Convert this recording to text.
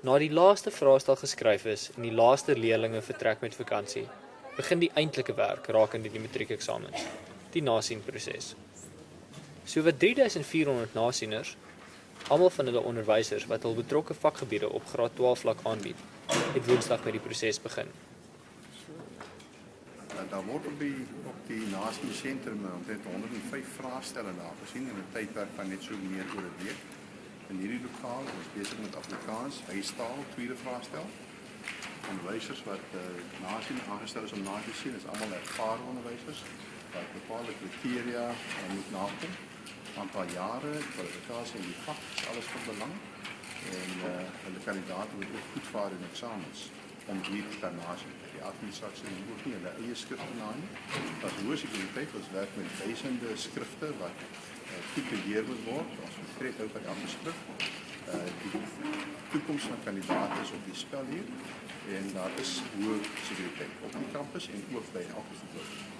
Na die laaste vraestel geskryf is en die laaste leerlinge vertrek met vakansie, begin die eintlike werk rakende die matriekeksamens, die nasienproses. Sowat 3400 nasieners, almal van hulle onderwysers wat hul betrokke vakgebiede op graad 12 vlak aanbied, het Woensdag met die proses begin. Daar word op die nasiesentrum omtrent 105 vraestelle nagezien in 'n tydperk van net so meer oor 'n week. In hierdie lokaal is besig met Afrikaans, huistaal, tweede vraestel. Onderwysers wat nasien aangestel is om na te sien, is almal ervare onderwysers wat bepaalde kriteria moet nakom. Aantal jare, kwalifikasie in die vak, is alles van belang. En hulle kandidaat moet ook goed vaar in eksamens om hier te kan nasien. Die administrasie moet ook nie hulle eie skrifte na nie. Dat is hoë sekuriteit, ons werk met duisende skrifte wat goed beheer moet word. Ons vertrek ook by elke skrif. Die toekoms van kandidaat is op die spel hier en daar is hoë sekuriteit op die kampus en ook by elke verhoor.